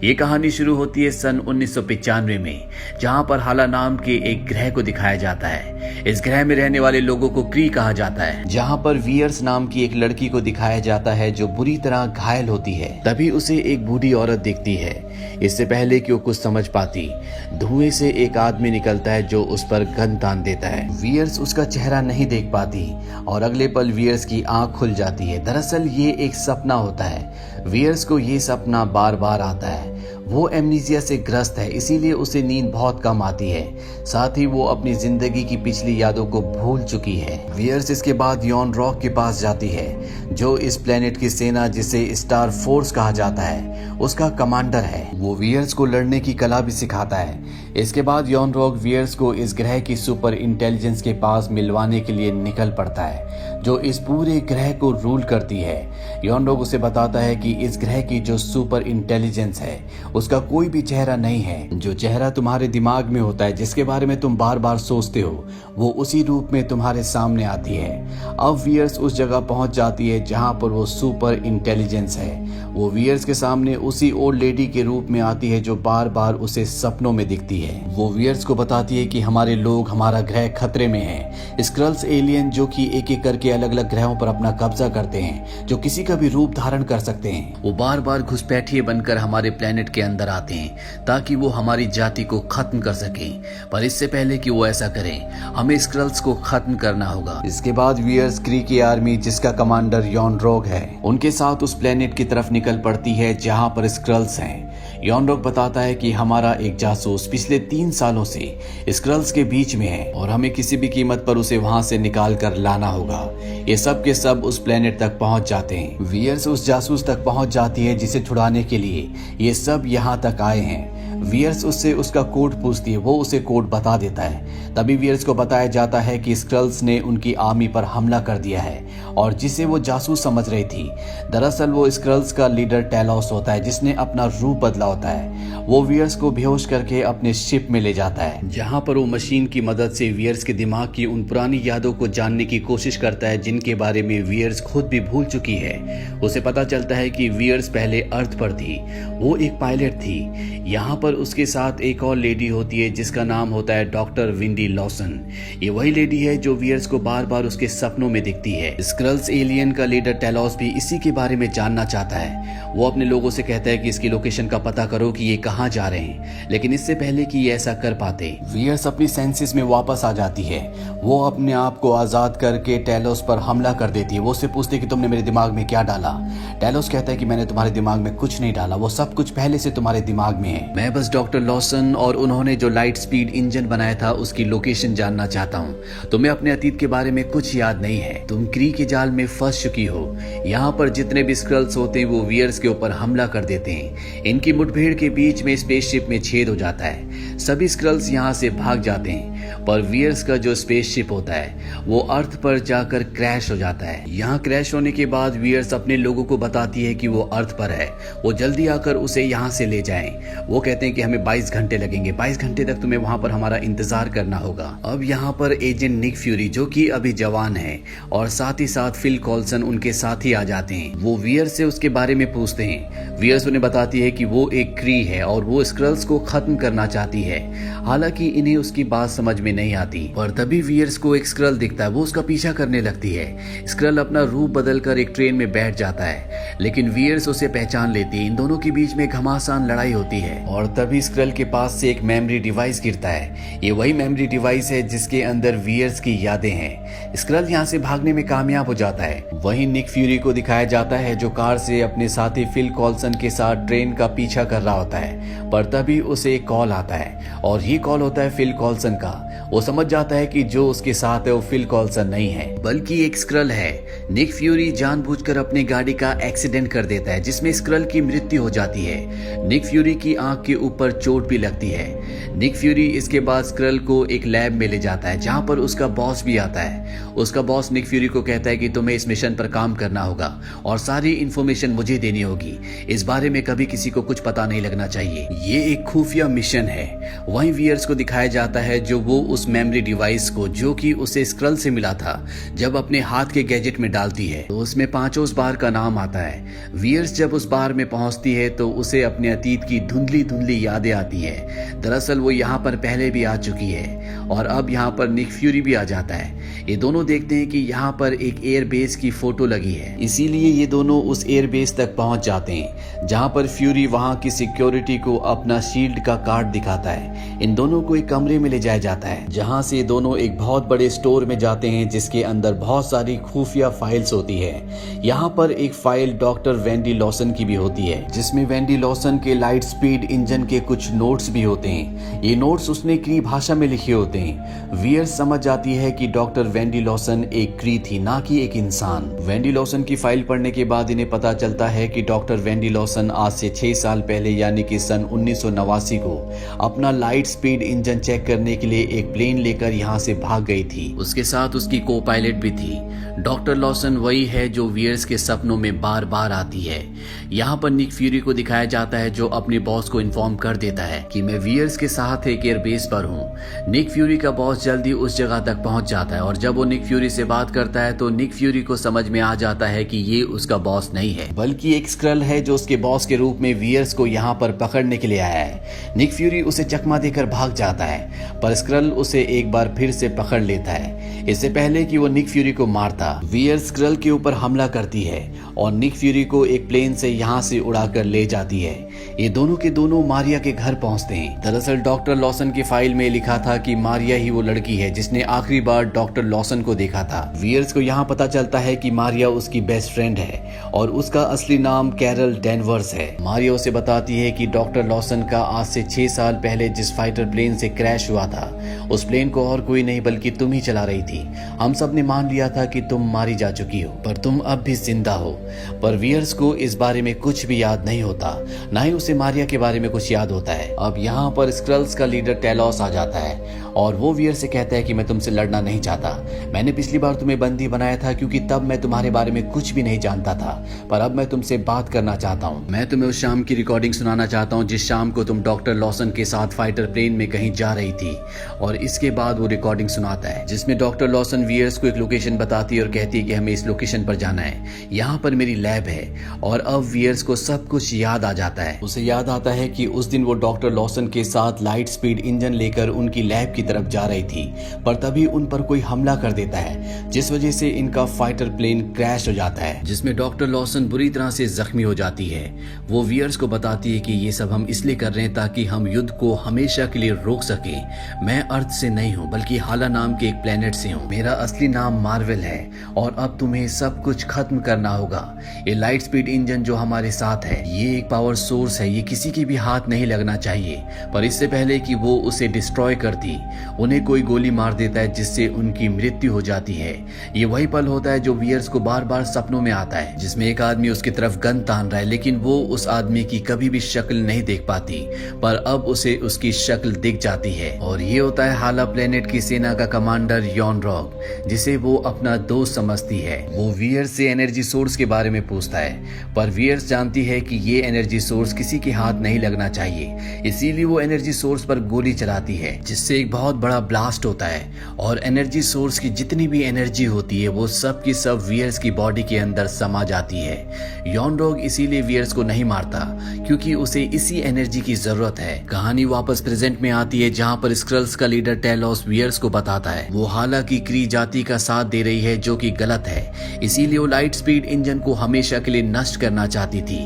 ये कहानी शुरू होती है सन 1995 में, जहां पर हाला नाम के एक ग्रह को दिखाया जाता है। इस ग्रह में रहने वाले लोगों को क्री कहा जाता है, जहां पर वियर्स नाम की एक लड़की को दिखाया जाता है जो बुरी तरह घायल होती है। तभी उसे एक बूढ़ी औरत दिखती है। इससे पहले कि वो कुछ समझ पाती, धुएं से एक आदमी निकलता है जो उस पर गन तान देता है। वियर्स उसका चेहरा नहीं देख पाती और अगले पल वियर्स की आंख खुल जाती है। दरअसल ये एक सपना होता है। वियर्स को ये सपना बार बार आता है। वो एमनीजिया से ग्रस्त है, इसीलिए उसे नींद बहुत कम आती है। साथ ही वो अपनी जिंदगी की पिछली यादों को भूल चुकी है। वियर्स इसके बाद यॉन रॉक के पास जाती है, जो इस प्लेनेट की सेना, जिसे स्टार फोर्स कहा जाता है, उसका कमांडर है। वो वियर्स को लड़ने की कला भी सिखाता है। इसके बाद यॉन रॉक वियर्स को इस ग्रह की सुपर इंटेलिजेंस के पास मिलवाने के लिए निकल पड़ता है, जो इस पूरे ग्रह को रूल करती है। यॉन रॉक उसे बताता है कि इस ग्रह की जो सुपर इंटेलिजेंस है, उसका कोई भी चेहरा नहीं है। जो चेहरा तुम्हारे दिमाग में होता है, जिसके बारे में तुम बार बार सोचते हो, वो उसी रूप में तुम्हारे सामने आती है। अब वियर्स उस जगह पहुंच जाती है जहां पर वो सुपर इंटेलिजेंस है। वो वियर्स के सामने उसी ओल्ड लेडी के रूप में आती है जो बार बार उसे सपनों में दिखती है। वो वियर्स को बताती है कि हमारे लोग, हमारा ग्रह खतरे में है। स्क्रल्स एलियन, जो कि एक एक करके अलग अलग ग्रहों पर अपना कब्जा करते हैं, जो किसी का भी रूप धारण कर सकते हैं, वो बार बार घुसपैठिए बनकर हमारे प्लेनेट के अंदर आते हैं ताकि वो हमारी जाति को खत्म कर सकें। पर इससे पहले कि वो ऐसा करें, हमें स्क्रल्स को खत्म करना होगा। इसके बाद वियर्स क्री की आर्मी, जिसका कमांडर यॉन रॉक है, उनके साथ उस प्लेनेट की तरफ निकल पड़ती है जहां पर स्क्रल्स हैं। यॉन रॉक बताता है कि हमारा एक जासूस पिछले 3 सालों से स्क्रल्स के बीच में है और हमें किसी भी कीमत पर उसे वहां से निकाल कर लाना होगा। ये सब के सब उस प्लेनेट तक पहुंच जाते हैं। वियर्स उस जासूस तक पहुंच जाती है जिसे छुड़ाने के लिए ये सब यहाँ तक आए हैं। वियर्स उससे उसका कोड पूछती है, वो उसे कोड बता देता है। तभी वियर्स को बताया जाता है कि स्क्रल्स ने उनकी आर्मी पर हमला कर दिया है और जिसे वो जासूस समझ रही थी, दरअसल वो स्क्रल्स का लीडर टेलोस होता है, जिसने अपना रूप बदला होता है। वो वियर्स को बेहोश करके अपने शिप में ले जाता है, जहां पर वो मशीन की मदद से वियर्स के दिमाग की उन पुरानी यादों को जानने की कोशिश करता है जिनके बारे में वियर्स खुद भी भूल चुकी है। उसे पता चलता है कि वियर्स पहले अर्थ पर थी, वो एक पायलट थी। यहाँ पर उसके साथ एक और लेडी होती है जिसका नाम होता है डॉक्टर विंडी लॉसन। ये वही लेडी है जो वियर्स को बार बार उसके सपनों में दिखती है। स्क्रल्स एलियन का लीडर टेलोस भी इसी के बारे में जानना चाहता है। वो अपने लोगों से कहता है कि इसकी लोकेशन का पता करो कि ये कहाँ जा रहे हैं, लेकिन इससे पहले कि ये ऐसा कर पाते, वियर्स अपनी सेंसेस में वापस आ जाती है। वो अपने आप को आजाद करके टेलोस पर हमला कर देती है। वो उससे पूछती है कि तुमने मेरे दिमाग में क्या डाला। टेलोस कहता है कि मैंने तुम्हारे दिमाग में कुछ नहीं डाला, वो सब कुछ पहले से तुम्हारे दिमाग में है। मैं बस डॉक्टर लॉसन और उन्होंने जो लाइट स्पीड इंजन बनाया था उसकी लोकेशन जानना चाहता हूँ। तुम्हें अपने अतीत के बारे में कुछ याद नहीं है। तुम क्री के जाल में फंस चुकी हो। यहाँ पर जितने भी स्क्रल्स होते हैं वो वियर्स के ऊपर हमला कर देते हैं। इनकी मुठभेड़ के बीच में स्पेसशिप में छेद हो जाता है। सभी स्क्रल्स यहाँ से भाग जाते हैं, पर वियर्स का जो स्पेसशिप होता है वो अर्थ पर जाकर क्रैश हो जाता है। यहाँ क्रैश होने के बाद वियर्स अपने लोगों को बताती है कि वो अर्थ पर है, वो जल्दी आकर उसे यहाँ से ले जाएं। वो कहते हैं कि हमें 22 घंटे लगेंगे, 22 घंटे तक तुम्हें वहां पर हमारा इंतजार करना होगा। अब यहाँ पर एजेंट निक फ्यूरी, जो कि अभी जवान है, और साथ ही साथ फिल कॉल्सन उनके साथ ही आ जाते हैं। वो वियर्स से उसके बारे में पूछते हैं। वियर्स उन्हें बताती है कि वो एक क्री है और वो स्क्रल्स को खत्म करना चाहती है। हालांकि इन्हें उसकी बात समझ में नहीं आती, पर तभी वियर्स को एक स्क्रल दिखता है। वो उसका पीछा करने लगती है। स्क्रल अपना रूप बदलकर एक ट्रेन में बैठ जाता है, लेकिन वियर्स उसे पहचान लेती है। इन दोनों के बीच में घमासान लड़ाई होती है और तभी स्क्रल के पास से एक मेमोरी डिवाइस गिरता है। ये वही मेमोरी डिवाइस है जिसके अंदर वियर्स की यादें हैं। स्क्रल यहाँ से भागने में कामयाब हो जाता है। वहीं निक फ्यूरी को दिखाया जाता है जो कार से अपने साथी फिल कॉल्सन के साथ ट्रेन का पीछा कर रहा होता है, पर तभी उसे एक कॉल आता है और ये कॉल होता है फिल कॉल्सन का। वो समझ जाता है कि जो उसके साथ है वो फिल कॉल्सन नहीं है बल्कि एक स्क्रल है। निक फ्यूरी जानबूझकर अपनी गाड़ी का एक्सीडेंट कर देता है जिसमें स्क्रल की मृत्यु हो जाती है। निक फ्यूरी की आंख के ऊपर चोट भी लगती है। निक फ्यूरी इसके बाद स्क्रल को एक लैब में ले जाता है जहां पर उसका बॉस भी आता है। उसका बॉस निक फ्यूरी को कहता है कि तुम्हें इस मिशन पर काम करना होगा और सारी इंफॉर्मेशन मुझे देनी होगी। इस बारे में कभी किसी को कुछ पता नहीं लगना चाहिए। ये एक खुफिया मिशन है। वहीं वियर्स को दिखाया जाता है जो वो उस मेमोरी डिवाइस को जो कि उसे स्क्रल से मिला था जब अपने हाथ के गैजेट में डालती है तो उसमें 5 उस बार का नाम आता है। वियर्स जब उस बार में पहुंचती है तो उसे अपने अतीत की धुंधली धुंधली यादें आती है। दरअसल वो यहाँ पर पहले भी आ चुकी है और अब यहाँ पर निक फ्यूरी भी आ जाता है। ये दोनों देखते हैं कि यहाँ पर एक एयरबेस की फोटो लगी है, इसीलिए ये दोनों उस एयरबेस तक पहुंच जाते हैं जहाँ पर फ्यूरी वहाँ की सिक्योरिटी को अपना शील्ड का कार्ड दिखाता है। इन दोनों को एक कमरे में ले जाया जाता है जहाँ से दोनों एक बहुत बड़े स्टोर में जाते हैं जिसके अंदर बहुत सारी खुफिया फाइल्स होती है। यहाँ पर एक फाइल डॉक्टर वेंडी लॉसन की भी होती है जिसमें वेंडी लॉसन के लाइट स्पीड इंजन के कुछ नोट्स भी होते हैं। ये नोट्स उसने क्री भाषा में लिखे होते हैं। वियर्स समझ जाती है कि डॉक्टर वेंडी लॉसन एक क्री थी, ना कि एक इंसान। वेंडी लॉसन की फाइल पढ़ने के बाद इन्हें पता चलता है कि डॉक्टर वेंडी लॉसन आज से 6 साल पहले यानी कि सन 1989 को अपना लाइट स्पीड इंजन चेक करने के लिए एक प्लेन लेकर यहाँ से भाग गई थी। उसके साथ उसकी को पायलट भी थी। डॉक्टर लॉसन वही है जो वियर्स के सपनों में बार बार आती है। यहाँ पर निक फ्यूरी को दिखाया जाता है जो अपने बॉस को इन्फॉर्म कर देता है कि मैं वियर्स के साथ एक एयरबेस पर हूँ। निक फ्यूरी का बॉस जल्दी उस जगह तक पहुंच जाता है और जब वो निक फ्यूरी से बात करता है तो निक फ्यूरी को समझ में आ जाता है कि ये उसका बॉस नहीं है बल्कि एक स्क्रल है जो उसके बॉस के रूप में वियर्स को यहाँ पर पकड़ने के लिए आया है। निक फ्यूरी उसे चकमा देकर भाग जाता है पर स्क्रल उसे एक बार फिर से पकड़ लेता है। इससे पहले कि वो निक फ्यूरी को मारता, वियर्स स्क्रल के ऊपर हमला करती है और निक फ्यूरी को एक प्लेन से यहाँ से उड़ाकर ले जाती है। ये दोनों के दोनों मारिया के घर पहुंचते हैं। दरअसल डॉक्टर लॉसन की फाइल में लिखा था कि मारिया ही वो लड़की है जिसने आखिरी बार डॉक्टर लॉसन को देखा था। वियर्स को यहाँ पता चलता है कि मारिया उसकी बेस्ट फ्रेंड है और उसका असली नाम कैरल डेनवर्स है। मारिया उसे बताती है कि डॉक्टर लॉसन का आज से 6 साल पहले जिस फाइटर प्लेन से क्रैश हुआ था उस प्लेन को और कोई नहीं बल्कि तुम ही चला रही थी। हम सब ने मान लिया था कि तुम मारी जा चुकी हो पर तुम अब भी जिंदा हो। पर वियर्स को इस बारे में कुछ भी याद नहीं होता, ना ही उसे मारिया के बारे में कुछ याद होता है। अब यहाँ पर स्क्रल्स का लीडर टेलोस आ जाता है और वो वियर्स से कहता है कि मैं तुमसे लड़ना नहीं चाहता। मैंने पिछली बार तुम्हें बंदी बनाया था क्योंकि तब मैं तुम्हारे बारे में कुछ भी नहीं जानता था, पर अब मैं तुमसे बात करना चाहता हूँ। मैं तुम्हें उस शाम की रिकॉर्डिंग सुनाना चाहता हूँ जिस शाम को तुम डॉक्टर लॉसन के साथ फाइटर प्लेन में कहीं जा रही थी। और इसके बाद वो रिकॉर्डिंग सुनाता है जिसमें डॉक्टर लॉसन वियर्स को एक लोकेशन बताती है और कहती है कि हमें इस लोकेशन पर जाना है, यहाँ पर मेरी लैब है। और अब वियर्स को सब कुछ याद आ जाता है। उसे याद आता है कि उस दिन वो डॉक्टर लॉसन के साथ लाइट स्पीड इंजन लेकर उनकी लैब की तरफ जा रही थी, पर तभी उन पर कोई हमला कर देता है जिस वजह से इनका फाइटर प्लेन क्रैश हो जाता है जिसमें डॉक्टर लॉसन बुरी तरह से जख्मी हो जाती है। वो वियर्स को बताती है कि ये सब हम इसलिए कर रहे हैं ताकि हम युद्ध को हमेशा के लिए रोक सके। मैं अर्थ से नहीं हूँ बल्कि हाला नाम के एक प्लेनेट से हूँ। मेरा असली नाम मार्वेल है और अब तुम्हें सब कुछ खत्म करना होगा। ये लाइट स्पीड इंजन जो हमारे साथ है ये एक पावर सोर्स है, ये किसी के भी हाथ नहीं लगना चाहिए। पर इससे पहले कि वो उसे डिस्ट्रॉय करती उन्हें कोई गोली मार देता है जिससे उनकी मृत्यु हो जाती है। ये वही पल होता है जो वियर्स को बार बार सपनों में आता है जिसमें एक आदमी उसकी तरफ गन तान रहा है लेकिन वो उस आदमी की कभी भी शक्ल नहीं देख पाती, पर अब उसे उसकी शक्ल दिख जाती है। और ये होता है हाला प्लेनेट की सेना का कमांडर यॉनरॉग जिसे वो अपना दोस्त समझती है। वो वियर्स से एनर्जी सोर्स के बारे में पूछता है पर वियर्स जानती है कि ये एनर्जी सोर्स किसी के हाथ नहीं लगना चाहिए, इसीलिए वो एनर्जी सोर्स पर गोली चलाती है जिससे एक बहुत बड़ा ब्लास्ट होता है और एनर्जी सोर्स की जितनी भी एनर्जी होती है वो सब की सब वियर्स की बॉडी के अंदर समा जाती है। यॉनरॉग इसीलिए वियर्स को नहीं मारता क्योंकि उसे इसी एनर्जी की जरूरत है। कहानी वापस प्रेजेंट में आती है जहाँ पर स्क्रल्स का लीडर टेलोस वियर्स को बताता है वो हालांकि क्री जाति का साथ दे रही है जो कि गलत है, इसीलिए वो लाइट स्पीड इंजन को हमेशा के लिए नष्ट करना चाहती थी।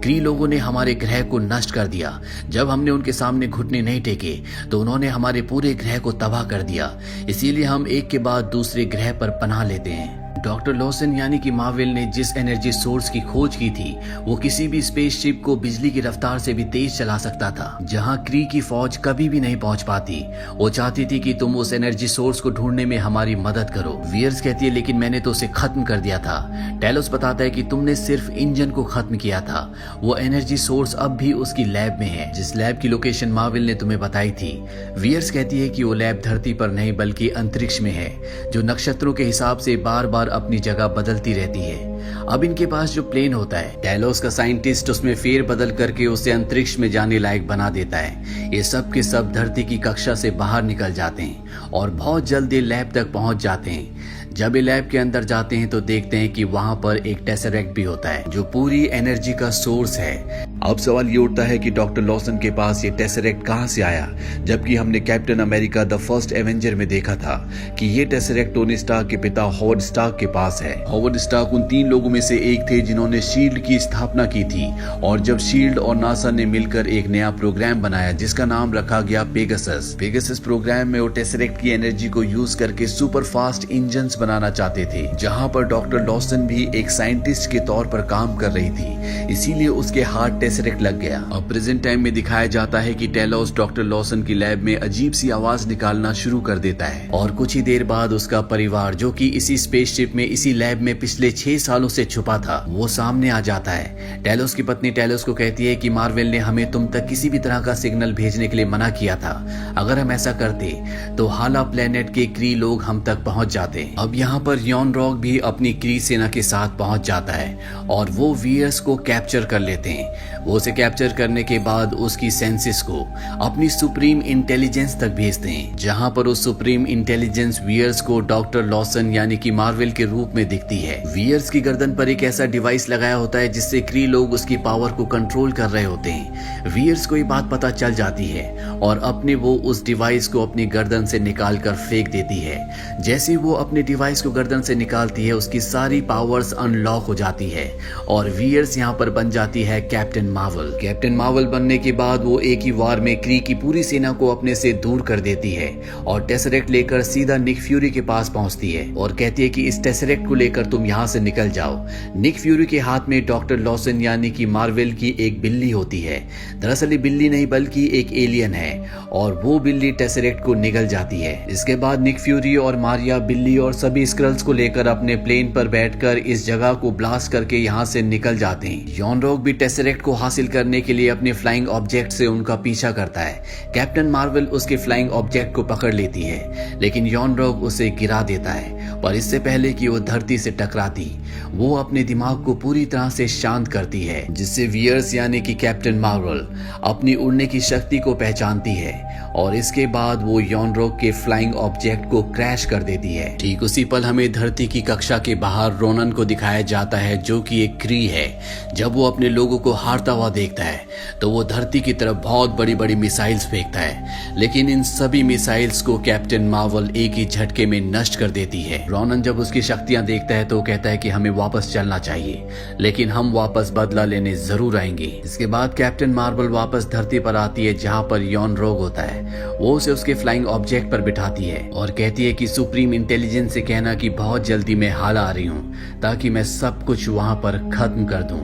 क्री लोगों ने हमारे ग्रह को नष्ट कर दिया। जब हमने उनके सामने घुटने नहीं टेके तो उन्होंने हमारे पूरे ग्रह को तबाह कर दिया, इसीलिए हम एक के बाद दूसरे ग्रह पर पनाह लेते हैं। डॉक्टर लॉसन यानी कि मार्वेल ने जिस एनर्जी सोर्स की खोज की थी वो किसी भी स्पेसशिप को बिजली की रफ्तार से भी तेज चला सकता था जहां क्री की फौज कभी भी नहीं पहुंच पाती। वो चाहती थी कि तुम उस एनर्जी सोर्स को ढूंढने में हमारी मदद करो। वियर्स कहती है लेकिन मैंने तो उसे खत्म कर दिया था। टेलोस बताता है कि तुमने सिर्फ इंजन को खत्म किया था, वो एनर्जी सोर्स अब भी उसकी लैब में है जिस लैब की लोकेशन मार्वेल ने तुम्हें बताई थी। वियर्स कहती है कि वो लैब धरती पर नहीं बल्कि अंतरिक्ष में है जो नक्षत्रों के हिसाब से बार बार बार अपनी जगह बदलती रहती है। अब इनके पास जो प्लेन होता है, टेलोस का साइंटिस्ट उसमें फेर बदल करके उसे अंतरिक्ष में जाने लायक बना देता है। ये सब के सब धरती की कक्षा से बाहर निकल जाते हैं और बहुत जल्दी लैब तक पहुंच जाते हैं। जब ये लैब के अंदर जाते हैं तो देखते हैं कि वहां पर एक टेसरेक्ट भी होता है जो पूरी एनर्जी का सोर्स है। अब सवाल ये उठता है कि डॉक्टर लॉसन के पास ये टेसरेक्ट कहां से आया, जबकि हमने captain America the first Avenger में देखा था कि ये टेसरेक्ट टोनी स्टार्क के पिता हॉवर्ड स्टार्क के पास है। हॉवर्ड स्टार्क उन 3 लोगों में से एक थे जिन्होंने शील्ड की स्थापना की थी, और जब शील्ड और नासा ने मिलकर एक नया प्रोग्राम बनाया जिसका नाम रखा गया पेगासस। पेगासस प्रोग्राम में वो टेसरेक्ट की एनर्जी को यूज करके सुपर फास्ट इंजन बनाना चाहते थे, जहां पर डॉक्टर लॉसन भी एक साइंटिस्ट के तौर पर काम कर रही थी, इसीलिए उसके हाथ टेसरेक्ट लग गया। अब प्रेजेंट टाइम में दिखाया जाता है कि टेलोस डॉक्टर लॉसन की लैब में अजीब सी आवाज निकालना शुरू कर देता है, और कुछ ही देर बाद उसका परिवार जो कि इसी स्पेसशिप में इसी लैब में पिछले 6 सालों से छुपा था, वो सामने आ जाता है। टेलोस की पत्नी टेलोस को कहती है कि मार्वल ने हमें तुम तक किसी भी तरह का सिग्नल भेजने के लिए मना किया था, अगर हम ऐसा करते तो हाला प्लेनेट के क्री लोग हम तक पहुंच जाते। अब यहाँ पर यॉन रॉक भी अपनी क्री सेना के साथ पहुंच जाता है और वो वीयर्स को कैप्चर कर लेते हैं। वो उसे कैप्चर करने के बाद उसकी सेंसेस को अपनी सुप्रीम इंटेलिजेंस तक भेजते हैं, जहां पर उस सुप्रीम इंटेलिजेंस वीयर्स को डॉक्टर लॉसन यानी कि मार्वल के रूप में दिखती है। वीयर्स की गर्दन पर एक ऐसा डिवाइस लगाया होता है जिससे क्री लोग उसकी पावर को कंट्रोल कर रहे होते हैं। वीयर्स को ये बात पता चल जाती है और अपने वो उस डिवाइस को अपनी गर्दन से निकाल कर फेंक देती है। जैसे वो अपने डिवाइस को गर्दन से निकालती है उसकी सारी पावर्स अनलॉक हो जाती है और वीयर्स यहाँ पर बन जाती है कैप्टन मार्वल। कैप्टन मार्वल बनने के बाद वो एक ही वार में क्री की पूरी सेना को अपने से दूर कर देती है और टेसरेक्ट लेकर सीधा निक फ्यूरी के पास पहुंचती है और कहती है कि इस टेसरेक्ट को लेकर तुम यहाँ से निकल जाओ। निक फ्यूरी के हाथ में डॉक्टर लॉसन यानी कि मार्वल की एक बिल्ली होती है। दरअसल ये बिल्ली नहीं बल्कि एक एलियन है और वो बिल्ली टेसरेक्ट को निगल जाती है। इसके बाद निक फ्यूरी और मारिया बिल्ली और सभी स्क्रल्स को लेकर अपने प्लेन पर बैठकर इस जगह को ब्लास्ट करके यहाँ से निकल जाते हैं। यॉन रॉक भी टेसरेक्ट को हासिल करने के लिए अपने फ्लाइंग ऑब्जेक्ट से उनका पीछा करता है। कैप्टन मार्वल उसके फ्लाइंग ऑब्जेक्ट को पकड़ लेती है, लेकिन यॉन रॉक उसे गिरा देता है, पर इससे पहले कि वो धरती से टकराती वो अपने दिमाग को पूरी तरह से शांत करती है, जिससे वीयर्स यानी कि कैप्टन मार्वल अपनी उड़ने की शक्ति को पहचानती है और इसके बाद वो यॉन रॉक के फ्लाइंग ऑब्जेक्ट को क्रैश कर देती है। ठीक उसी पल हमें धरती की कक्षा के बाहर रोनन को दिखाया जाता है जो कि एक क्री है। जब वो अपने लोगों को हारता हुआ देखता है तो वो धरती की तरफ बहुत बड़ी बड़ी मिसाइल्स फेंकता है, लेकिन इन सभी मिसाइल्स को कैप्टन मार्वल एक ही झटके में नष्ट कर देती है। रोनन जब उसकी शक्तियां देखता है तो कहता है कि हमें वापस चलना चाहिए, लेकिन हम वापस बदला लेने जरूर आएंगे। इसके बाद कैप्टन मार्वल वापस धरती पर आती है जहां पर यॉन रॉक होता है। वो उसे उसके फ्लाइंग ऑब्जेक्ट पर बिठाती है और कहती है कि सुप्रीम इंटेलिजेंस से कहना कि बहुत जल्दी मैं हाला आ रही हूँ ताकि मैं सब कुछ वहां पर खत्म कर दूं।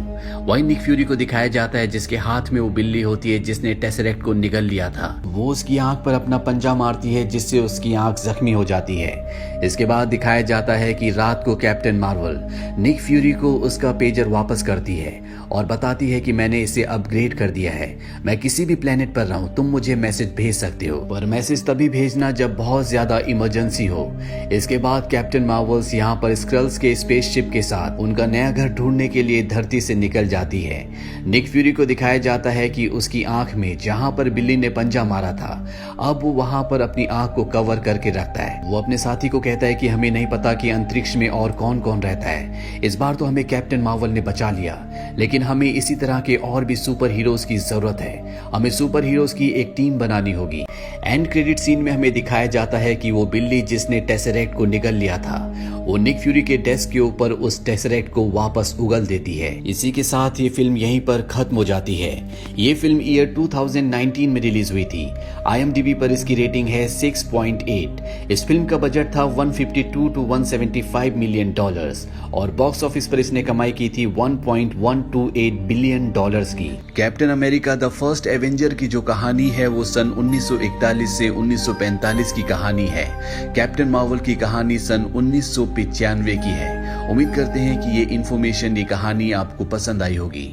वही निक फ्यूरी को दिखाया जाता है जिसके हाथ में वो बिल्ली होती है जिसने टेसरेक्ट को निगल लिया था। वो उसकी आंख पर अपना पंजा मारती है जिससे उसकी आंख जख्मी हो जाती है। इसके बाद दिखाया जाता है कि रात को कैप्टन मार्वल निक फ्यूरी को उसका पेजर वापस करती है और बताती है कि मैंने इसे अपग्रेड कर दिया है, मैं किसी भी प्लेनेट पर रहूं तुम मुझे मैसेज भेज सकते हो, पर मैसेज तभी भेजना जब बहुत ज्यादा इमरजेंसी हो। इसके बाद कैप्टन मार्वल्स यहाँ पर स्क्रल्स के स्पेसशिप के साथ उनका नया घर ढूंढने के लिए धरती से निकल जाती है। निक फ्यूरी को दिखाया जाता है कि उसकी आंख में जहां पर बिल्ली ने पंजा मारा था अब वो वहां पर अपनी आंख को कवर करके रखता है। वो अपने साथी को कहता है कि हमें नहीं पता कि अंतरिक्ष में और कौन कौन रहता है, इस बार तो हमें कैप्टन मार्वल ने बचा लिया, लेकिन हमें इसी तरह के और भी सुपर हीरोज की जरूरत है, हमें सुपर हीरोज की एक टीम बनानी होगी। एंड क्रेडिट सीन में हमें दिखाया जाता है कि वो बिल्ली जिसने टेसरेक्ट को निगल लिया था वो निक फ्यूरी के डेस्क के ऊपर उस टेसरेक्ट को वापस उगल देती है। इसी के साथ ये फिल्म यहीं पर खत्म हो जाती है। ये फिल्म ईयर 2019 में रिलीज हुई थी। IMDb पर इसकी रेटिंग है 6.8। इस फिल्म का बजट था 152 to 175 मिलियन डॉलर्स और बॉक्स ऑफिस पर इसने कमाई की थी 1.128 बिलियन डॉलर्स की। Captain America the first Avenger की जो कहानी है वो सन 1941 से 1945 की कहानी है। कैप्टन मार्वल की कहानी सन 1995 की है। उम्मीद करते हैं कि ये इन्फॉर्मेशन, ये कहानी आपको पसंद आई होगी।